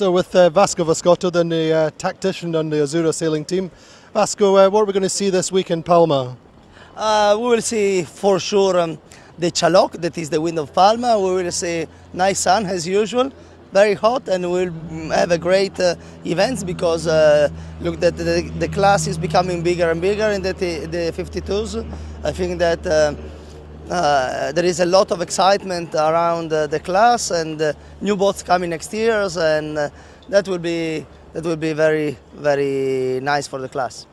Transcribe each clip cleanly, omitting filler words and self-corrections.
So with Vasco Vascotto, then the tactician on the Azzurra sailing team. Vasco, what are we going to see this week in Palma? We will see for sure the Chaloc, that is the wind of Palma. We will see nice sun as usual, very hot, and we'll have a great events because look that the class is becoming bigger and bigger in the 52s. I think that there is a lot of excitement around the class and new boats coming next year, and that will be very, very nice for the class.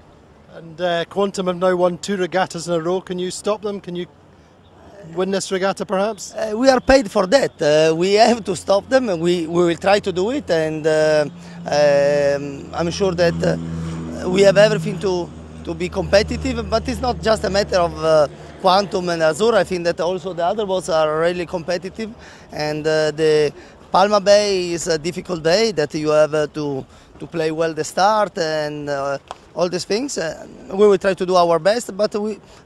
And Quantum have now won 2 regattas in a row. Can you stop them? Can you win this regatta perhaps? We are paid for that. We have to stop them. We will try to do it, and I'm sure that we have everything to be competitive, but it's not just a matter of Quantum and Azzurra. I think that also the other boats are really competitive, and the Palma Bay is a difficult bay that you have to play well the start and all these things. We will try to do our best, but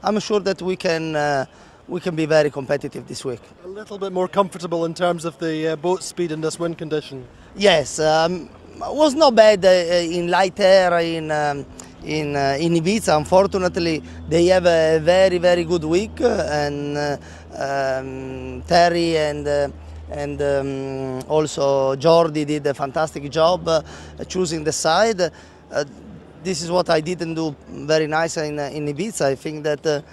I'm sure that we can be very competitive this week. A little bit more comfortable in terms of the boat speed in this wind condition. Yes, was not bad in light air in Ibiza. Unfortunately, they have a very, very good week, and Terry and also Jordi did a fantastic job choosing the side. This is what I didn't do very nice in Ibiza. I think that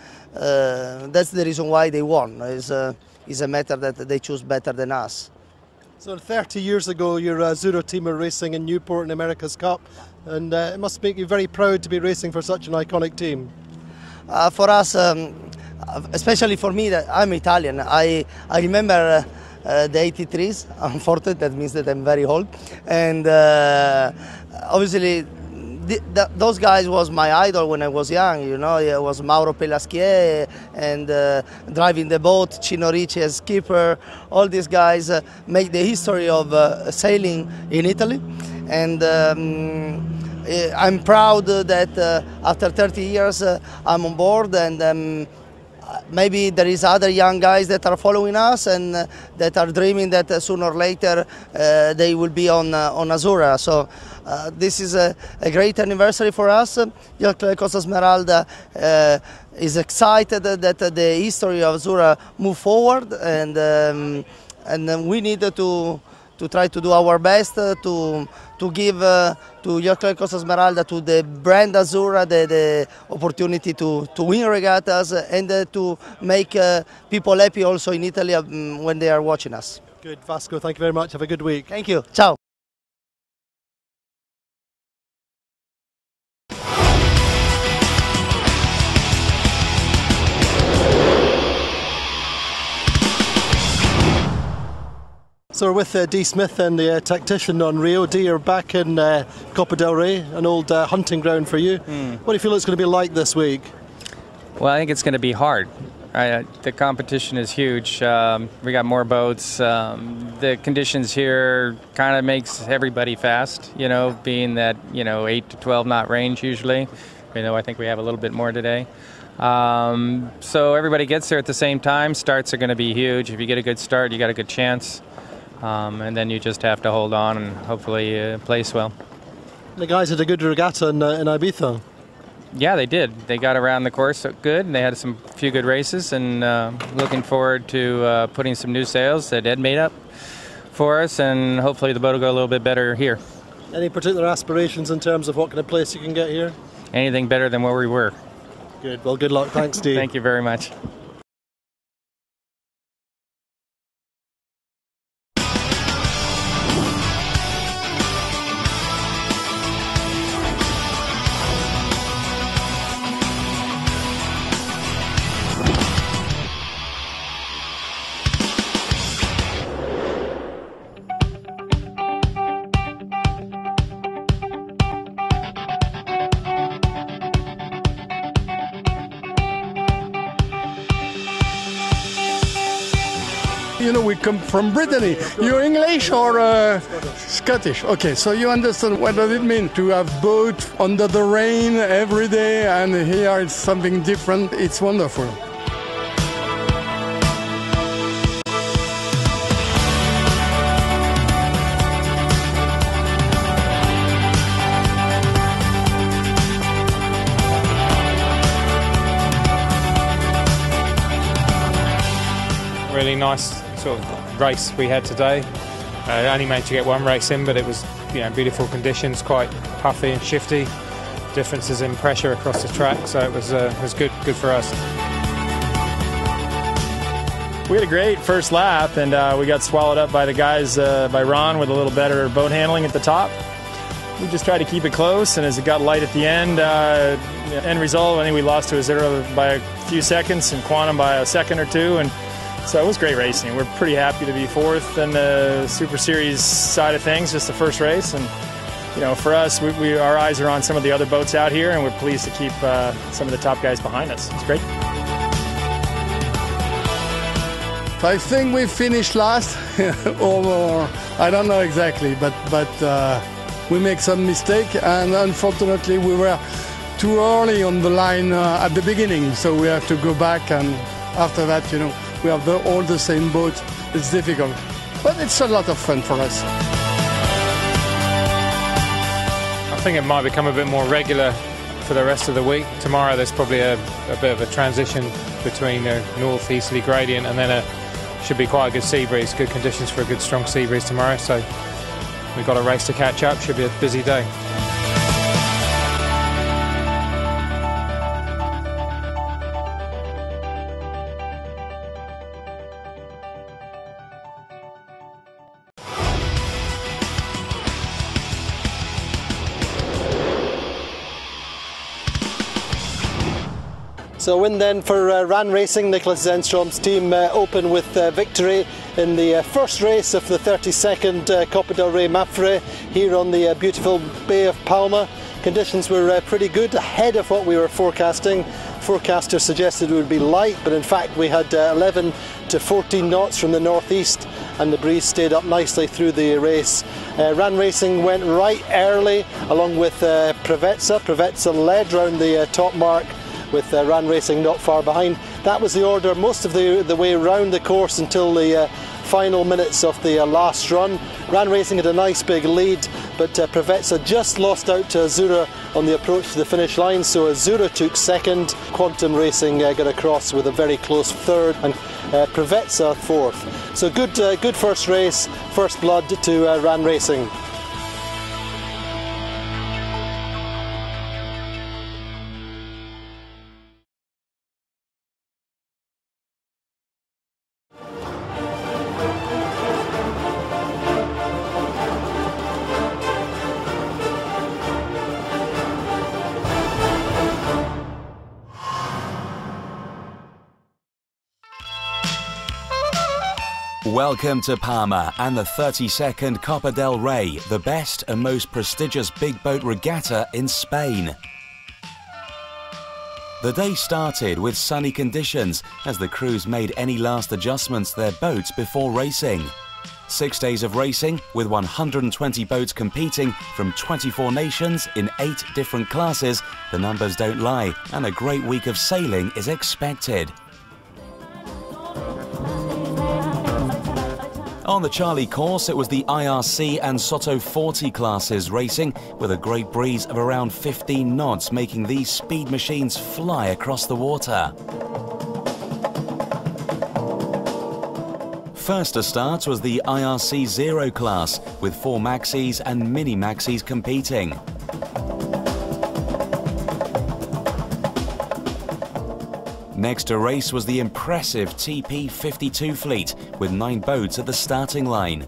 that's the reason why they won. It's a matter that they choose better than us. So 30 years ago, your Azzurra team were racing in Newport in America's Cup, and it must make you very proud to be racing for such an iconic team. For us, especially for me, that I'm Italian. I remember the 83s. Unfortunately, that means that I'm very old, and obviously those guys was my idol when I was young. You know, it was Mauro Pelasquier and driving the boat, Chino Ricci as skipper. All these guys make the history of sailing in Italy, and I'm proud that after 30 years I'm on board, and maybe there is other young guys that are following us and that are dreaming that sooner or later they will be on Azzurra. So this is a great anniversary for us. Yacht Costa Smeralda is excited that the history of Azzurra move forward, and we need to try to do our best to give to Yacht Costa Smeralda, to the brand Azzurra, the opportunity to win regattas and to make people happy also in Italy when they are watching us. Good, Vasco, thank you very much. Have a good week. Thank you. Ciao. So we're with Dee Smith and the tactician on Rio. Dee, you're back in Copa del Rey, an old hunting ground for you. What do you feel it's going to be like this week? Well, I think it's going to be hard. The competition is huge. We got more boats. The conditions here kind of makes everybody fast, you know, being that, 8 to 12 knot range usually. I think we have a little bit more today. So everybody gets there at the same time. Starts are going to be huge. If you get a good start, you got a good chance. And then you just have to hold on and hopefully place well. The guys had a good regatta in Ibiza. Yeah, they did. They got around the course good, and they had some few good races, and looking forward to putting some new sails that Ed made up for us, and hopefully the boat will go a little bit better here. Any particular aspirations in terms of what kind of place you can get here? Anything better than where we were. Good. Well, good luck. Thanks, Dee. Thank you very much. We come from Brittany. You're English or Scottish? Okay, so you understand what does it mean to have boat under the rain every day, and here it's something different. It's wonderful. really nice sort of race we had today. Only managed to get one race in, but it was, you know, beautiful conditions, quite puffy and shifty. Differences in pressure across the track, so it was good for us. We had a great first lap, and we got swallowed up by the guys, by Ron, with a little better boat handling at the top. We just tried to keep it close, and as it got light at the end result, I think we lost to a zero by a few seconds, and Quantum by a second or two, and so it was great racing. We're pretty happy to be fourth in the Super Series side of things, just the first race, and you know, for us, our eyes are on some of the other boats out here, and we're pleased to keep some of the top guys behind us. It's great. I think we finished last, or I don't know exactly, but we make some mistake, and unfortunately we were too early on the line at the beginning, so we have to go back, and after that, you know, we have all the same boat. It's difficult, but it's a lot of fun for us. I think it might become a bit more regular for the rest of the week. Tomorrow there's probably a bit of a transition between a northeasterly gradient and then should be quite a good sea breeze, good conditions for a good strong sea breeze tomorrow, so we've got a race to catch up, should be a busy day. So win then for RAN Racing. Nicholas Zenstrom's team open with victory in the first race of the 32nd Copa del Rey MAPFRE here on the beautiful Bay of Palma. Conditions were pretty good, ahead of what we were forecasting. Forecasters suggested it would be light, but in fact we had 11 to 14 knots from the northeast, and the breeze stayed up nicely through the race. RAN Racing went right early along with Preveza. Preveza led round the top mark, with RAN Racing not far behind. That was the order most of the way around the course until the final minutes of the last run. RAN Racing had a nice big lead, but Preveza just lost out to Azura on the approach to the finish line, so Azura took second. Quantum Racing got across with a very close third, and Preveza fourth. So good first race, first blood to RAN Racing. Welcome to Palma and the 32nd Copa del Rey, the best and most prestigious big boat regatta in Spain. The day started with sunny conditions as the crews made any last adjustments to their boats before racing. 6 days of racing with 120 boats competing from 24 nations in 8 different classes. The numbers don't lie, and a great week of sailing is expected. On the Charlie course, it was the IRC and Soto 40 classes racing with a great breeze of around 15 knots, making these speed machines fly across the water. First to start was the IRC 0 class, with 4 maxis and mini maxis competing. Next to race was the impressive TP52 fleet, with 9 boats at the starting line.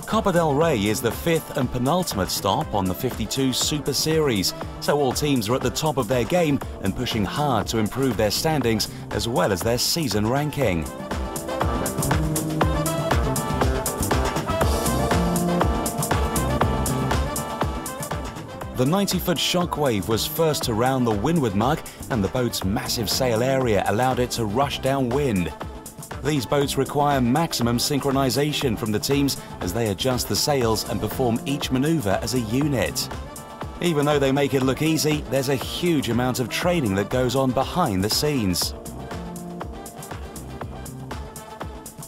Copa del Rey is the 5th and penultimate stop on the 52 Super Series, so all teams are at the top of their game and pushing hard to improve their standings as well as their season ranking. The 90-foot Shockwave was first to round the windward mark, and the boat's massive sail area allowed it to rush downwind. These boats require maximum synchronization from the teams as they adjust the sails and perform each maneuver as a unit. Even though they make it look easy, there's a huge amount of training that goes on behind the scenes.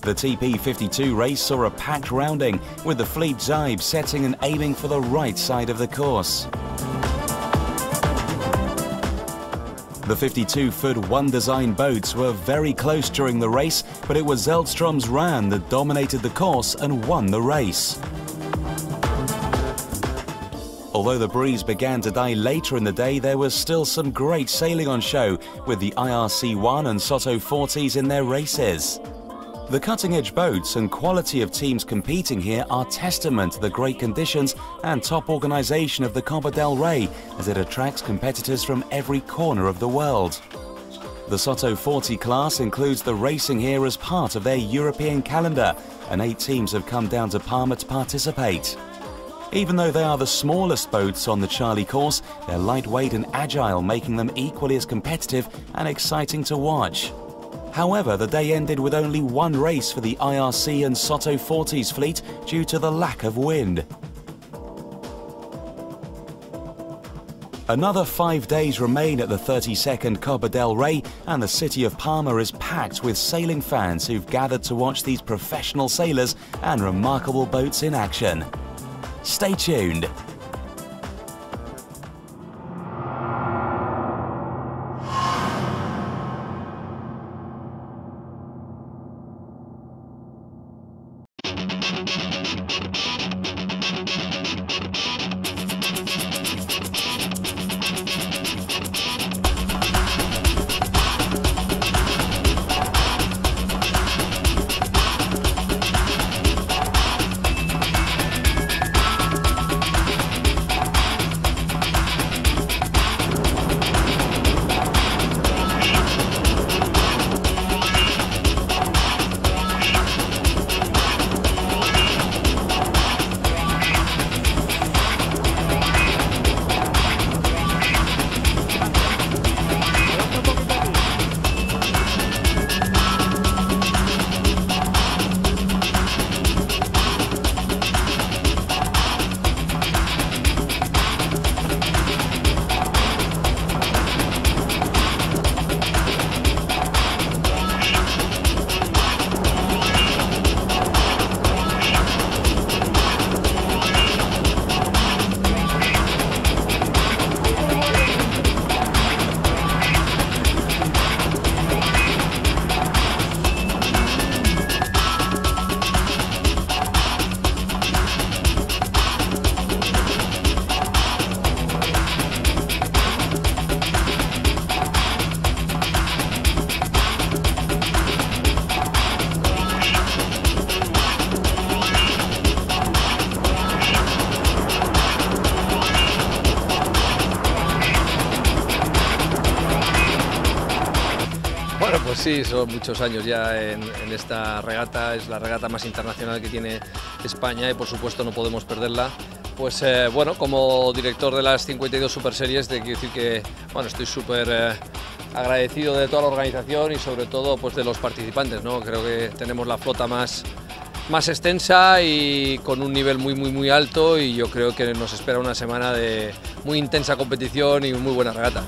The TP52 race saw a packed rounding, with the fleet Zaib setting and aiming for the right side of the course. The 52-foot one-design boats were very close during the race, but it was Zellstrom's Ran that dominated the course and won the race. Although the breeze began to die later in the day, there was still some great sailing on show, with the IRC-1 and Soto 40s in their races. The cutting-edge boats and quality of teams competing here are testament to the great conditions and top organisation of the Copa del Rey, as it attracts competitors from every corner of the world. The Soto 40 class includes the racing here as part of their European calendar, and 8 teams have come down to Palma to participate. Even though they are the smallest boats on the Charlie course, they're lightweight and agile, making them equally as competitive and exciting to watch. However, the day ended with only one race for the IRC and Soto 40s fleet due to the lack of wind. Another 5 days remain at the 32nd Copa del Rey, and the city of Palma is packed with sailing fans who've gathered to watch these professional sailors and remarkable boats in action. Stay tuned. Bueno, pues sí, son muchos años ya en esta regata, es la regata más internacional que tiene España y por supuesto no podemos perderla. Pues bueno, como director de las 52 Super Series, te quiero decir que bueno, estoy súper agradecido de toda la organización y sobre todo pues de los participantes, ¿no? Creo que tenemos la flota más extensa y con un nivel muy alto, y yo creo que nos espera una semana de muy intensa competición y muy buena regata.